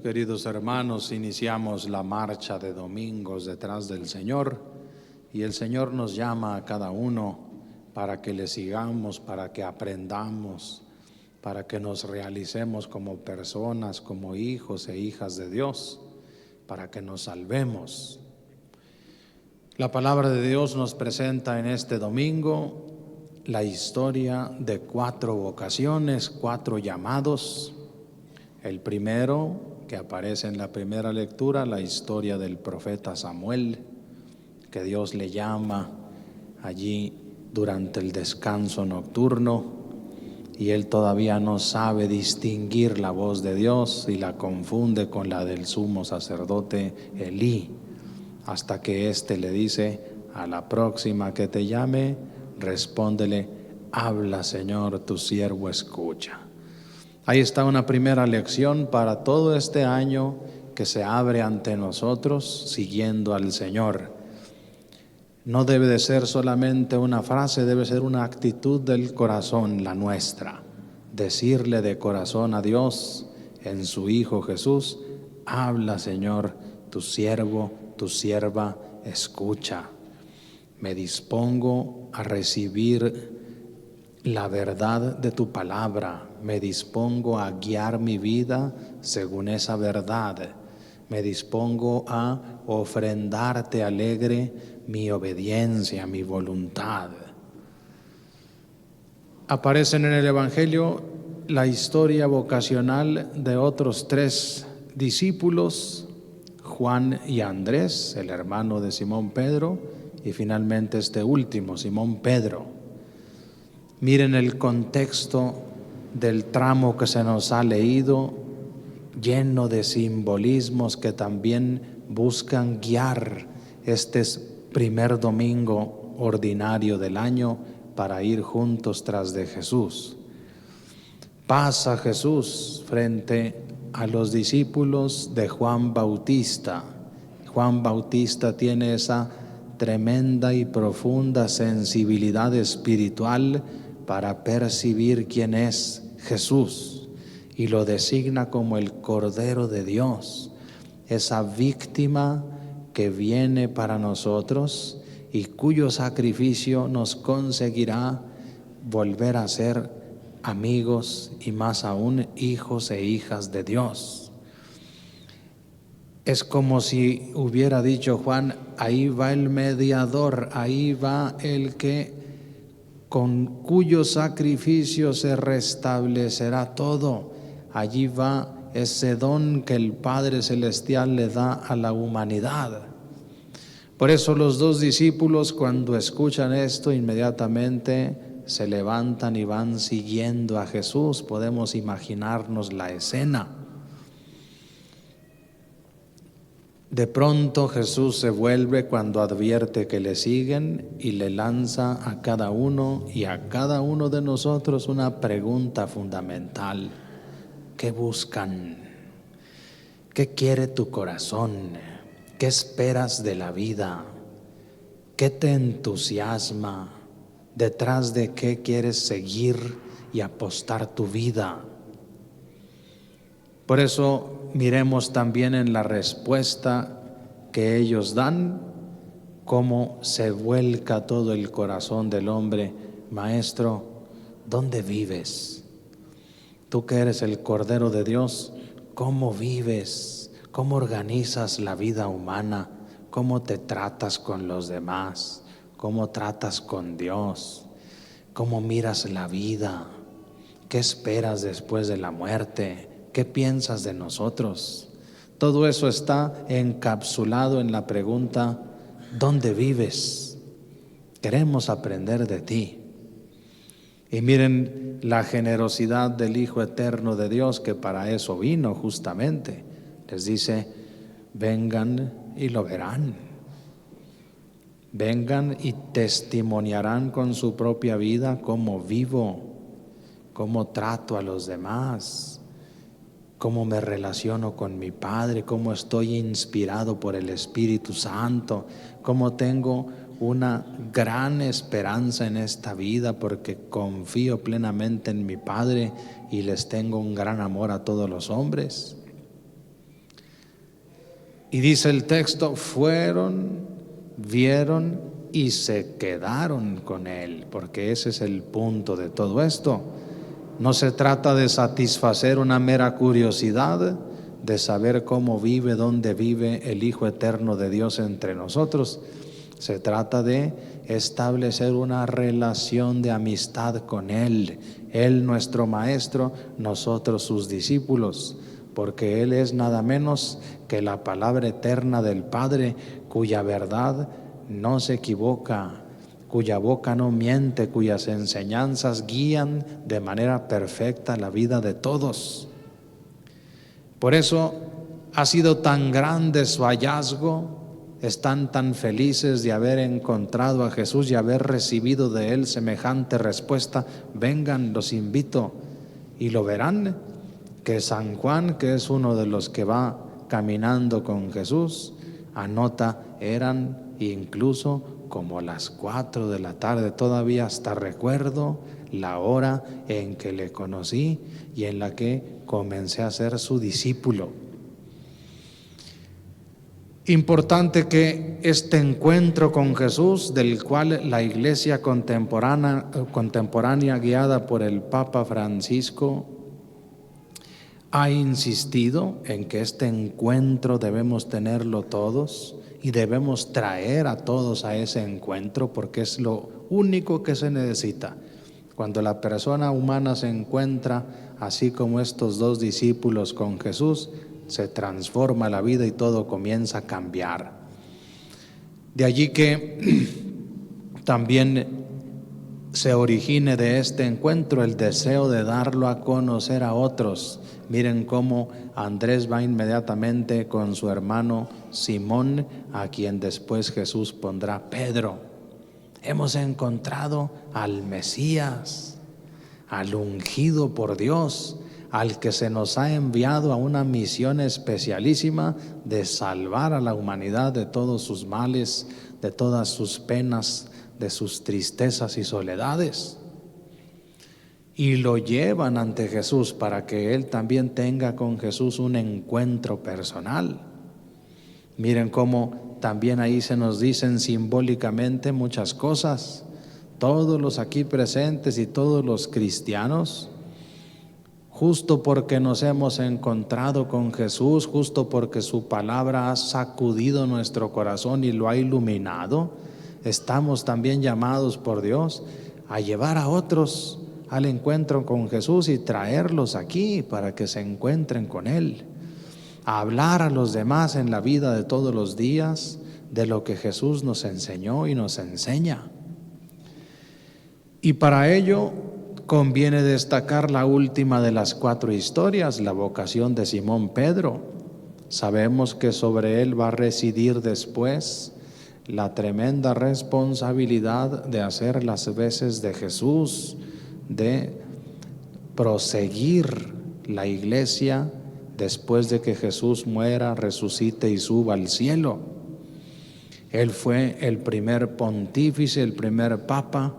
queridos hermanos, iniciamos la marcha de domingos detrás del Señor y el Señor nos llama a cada uno para que le sigamos, para que aprendamos, para que nos realicemos como personas, como hijos e hijas de Dios, para que nos salvemos. La palabra de Dios nos presenta en este domingo la historia de 4 vocaciones, 4 llamados. El primero, que aparece en la primera lectura, la historia del profeta Samuel, que Dios le llama allí durante el descanso nocturno, y él todavía no sabe distinguir la voz de Dios y la confunde con la del sumo sacerdote Elí, hasta que éste le dice: a la próxima que te llame, respóndele: habla, Señor, tu siervo escucha. Ahí está una primera lección para todo este año que se abre ante nosotros siguiendo al Señor. No debe de ser solamente una frase, debe ser una actitud del corazón, la nuestra. Decirle de corazón a Dios en su Hijo Jesús: habla, Señor, tu siervo, tu sierva escucha. Me dispongo a recibir la verdad de tu palabra, me dispongo a guiar mi vida según esa verdad, me dispongo a ofrendarte alegre mi obediencia, mi voluntad. Aparecen en el Evangelio la historia vocacional de otros 3 discípulos, Juan y Andrés, el hermano de Simón Pedro, y finalmente este último, Simón Pedro. Miren el contexto del tramo que se nos ha leído, lleno de simbolismos que también buscan guiar este primer domingo ordinario del año para ir juntos tras de Jesús. Pasa Jesús frente a los discípulos de Juan Bautista. Juan Bautista tiene esa tremenda y profunda sensibilidad espiritual para percibir quién es Jesús, y lo designa como el Cordero de Dios, esa víctima que viene para nosotros y cuyo sacrificio nos conseguirá volver a ser amigos y más aún hijos e hijas de Dios. Es como si hubiera dicho Juan: ahí va el mediador, ahí va el que con cuyo sacrificio se restablecerá todo. Allí va ese don que el Padre Celestial le da a la humanidad. Por eso los 2 discípulos, cuando escuchan esto, inmediatamente se levantan y van siguiendo a Jesús. Podemos imaginarnos la escena. De pronto Jesús se vuelve cuando advierte que le siguen y le lanza a cada uno y a cada uno de nosotros una pregunta fundamental. ¿Qué buscan? ¿Qué quiere tu corazón? ¿Qué esperas de la vida? ¿Qué te entusiasma? ¿Detrás de qué quieres seguir y apostar tu vida? Por eso miremos también en la respuesta que ellos dan, cómo se vuelca todo el corazón del hombre. Maestro, ¿dónde vives? Tú que eres el Cordero de Dios, ¿cómo vives? ¿Cómo organizas la vida humana? ¿Cómo te tratas con los demás? ¿Cómo tratas con Dios? ¿Cómo miras la vida? ¿Qué esperas después de la muerte? ¿Qué piensas de nosotros? Todo eso está encapsulado en la pregunta: ¿dónde vives? Queremos aprender de ti. Y miren la generosidad del Hijo Eterno de Dios, que para eso vino justamente. Les dice: vengan y lo verán. Vengan y testimoniarán con su propia vida cómo vivo, cómo trato a los demás, cómo me relaciono con mi Padre, cómo estoy inspirado por el Espíritu Santo, cómo tengo una gran esperanza en esta vida porque confío plenamente en mi Padre y les tengo un gran amor a todos los hombres. Y dice el texto, fueron, vieron y se quedaron con él, porque ese es el punto de todo esto. No se trata de satisfacer una mera curiosidad de saber cómo vive, dónde vive el Hijo Eterno de Dios entre nosotros. Se trata de establecer una relación de amistad con Él. Él nuestro Maestro, nosotros sus discípulos, porque Él es nada menos que la palabra eterna del Padre, cuya verdad no se equivoca, cuya boca no miente, cuyas enseñanzas guían de manera perfecta la vida de todos. Por eso ha sido tan grande su hallazgo, están tan felices de haber encontrado a Jesús y haber recibido de Él semejante respuesta. Vengan, los invito, y lo verán, que San Juan, que es uno de los que va caminando con Jesús, anota, eran incluso como las 4 de la tarde, todavía hasta recuerdo la hora en que le conocí y en la que comencé a ser su discípulo. Importante que este encuentro con Jesús, del cual la Iglesia contemporánea guiada por el Papa Francisco ha insistido en que este encuentro debemos tenerlo todos y debemos traer a todos a ese encuentro, porque es lo único que se necesita. Cuando la persona humana se encuentra así como estos dos discípulos con Jesús, se transforma la vida y todo comienza a cambiar. De allí que también se origine de este encuentro el deseo de darlo a conocer a otros. Miren cómo Andrés va inmediatamente con su hermano Simón, a quien después Jesús pondrá Pedro. Hemos encontrado al Mesías, al ungido por Dios, al que se nos ha enviado a una misión especialísima de salvar a la humanidad de todos sus males, de todas sus penas, de sus tristezas y soledades. Y lo llevan ante Jesús para que él también tenga con Jesús un encuentro personal. Miren cómo también ahí se nos dicen simbólicamente muchas cosas. Todos los aquí presentes y todos los cristianos, justo porque nos hemos encontrado con Jesús, justo porque su palabra ha sacudido nuestro corazón y lo ha iluminado, estamos también llamados por Dios a llevar a otros al encuentro con Jesús y traerlos aquí para que se encuentren con Él, a hablar a los demás en la vida de todos los días de lo que Jesús nos enseñó y nos enseña. Y para ello conviene destacar la última de las 4 historias, la vocación de Simón Pedro. Sabemos que sobre él va a residir después la tremenda responsabilidad de hacer las veces de Jesús, de proseguir la iglesia después de que Jesús muera, resucite y suba al cielo. Él fue el primer pontífice, el primer papa,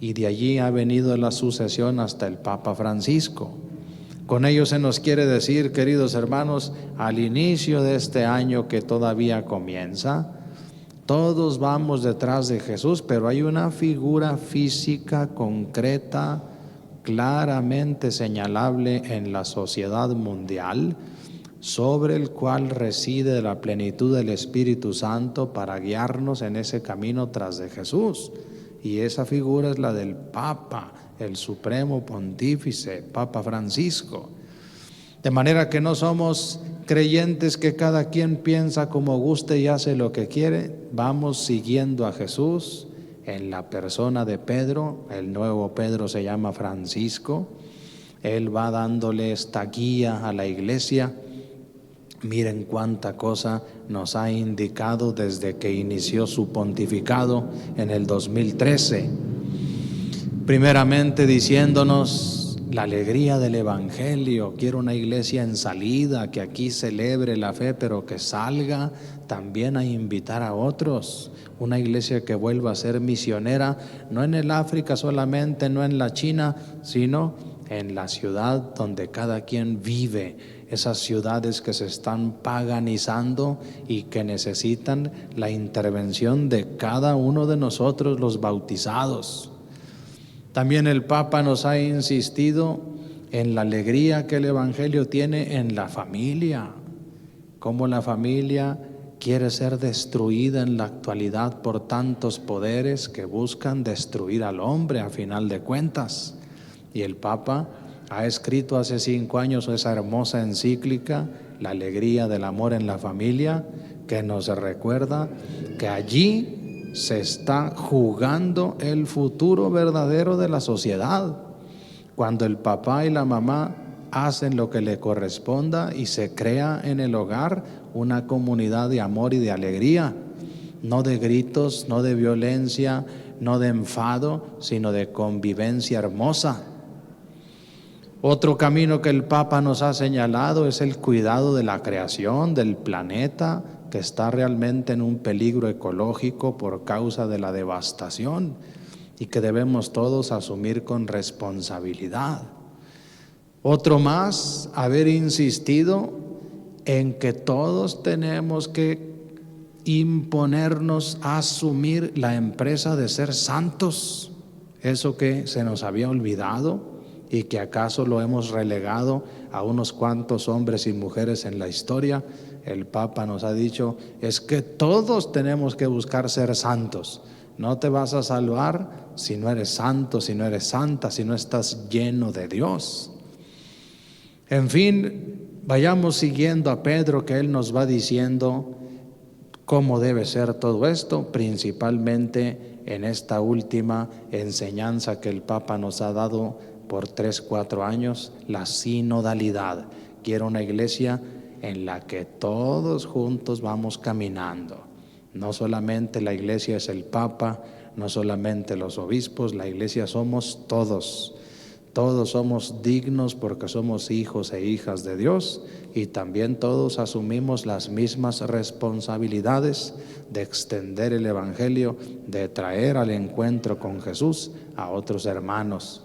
y de allí ha venido la sucesión hasta el Papa Francisco. Con ello se nos quiere decir, queridos hermanos, al inicio de este año que todavía comienza, todos vamos detrás de Jesús, pero hay una figura física concreta, claramente señalable en la sociedad mundial, sobre el cual reside la plenitud del Espíritu Santo para guiarnos en ese camino tras de Jesús. Y esa figura es la del Papa, el Supremo Pontífice, Papa Francisco. De manera que no somos creyentes que cada quien piensa como guste y hace lo que quiere. Vamos siguiendo a Jesús en la persona de Pedro. El nuevo Pedro se llama Francisco. Él va dándole esta guía a la iglesia. Miren cuánta cosa nos ha indicado desde que inició su pontificado en el 2013. Primeramente diciéndonos la alegría del Evangelio. Quiero una iglesia en salida, que aquí celebre la fe, pero que salga también a invitar a otros. Una iglesia que vuelva a ser misionera, no en el África solamente, no en la China, sino en la ciudad donde cada quien vive, esas ciudades que se están paganizando y que necesitan la intervención de cada uno de nosotros, los bautizados. También el Papa nos ha insistido en la alegría que el Evangelio tiene en la familia, cómo la familia quiere ser destruida en la actualidad por tantos poderes que buscan destruir al hombre a final de cuentas. Y el Papa ha escrito hace 5 años esa hermosa encíclica, La alegría del amor en la familia, que nos recuerda que allí se está jugando el futuro verdadero de la sociedad. Cuando el papá y la mamá hacen lo que le corresponda y se crea en el hogar una comunidad de amor y de alegría, no de gritos, no de violencia, no de enfado, sino de convivencia hermosa. Otro camino que el Papa nos ha señalado es el cuidado de la creación, del planeta, que está realmente en un peligro ecológico por causa de la devastación y que debemos todos asumir con responsabilidad. Otro más, haber insistido en que todos tenemos que imponernos a asumir la empresa de ser santos, eso que se nos había olvidado y que acaso lo hemos relegado a unos cuantos hombres y mujeres en la historia. El Papa nos ha dicho, es que todos tenemos que buscar ser santos. No te vas a salvar si no eres santo, si no eres santa, si no estás lleno de Dios. En fin, vayamos siguiendo a Pedro, que él nos va diciendo cómo debe ser todo esto, principalmente en esta última enseñanza que el Papa nos ha dado por 3-4 años, la sinodalidad. Quiero una iglesia en la que todos juntos vamos caminando. No solamente la iglesia es el Papa, no solamente los obispos, la iglesia somos todos. Todos somos dignos porque somos hijos e hijas de Dios y también todos asumimos las mismas responsabilidades de extender el Evangelio, de traer al encuentro con Jesús a otros hermanos.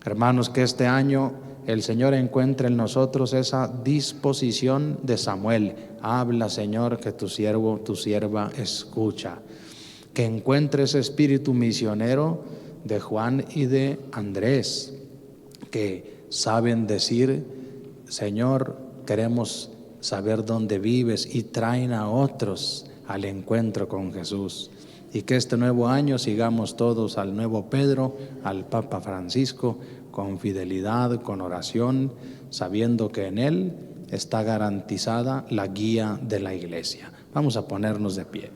Hermanos, que este año el Señor encuentre en nosotros esa disposición de Samuel. Habla, Señor, que tu siervo, tu sierva escucha. Que encuentre ese espíritu misionero de Juan y de Andrés, que saben decir, Señor, queremos saber dónde vives, y traen a otros al encuentro con Jesús. Y que este nuevo año sigamos todos al nuevo Pedro, al Papa Francisco, con fidelidad, con oración, sabiendo que en él está garantizada la guía de la iglesia. Vamos a ponernos de pie.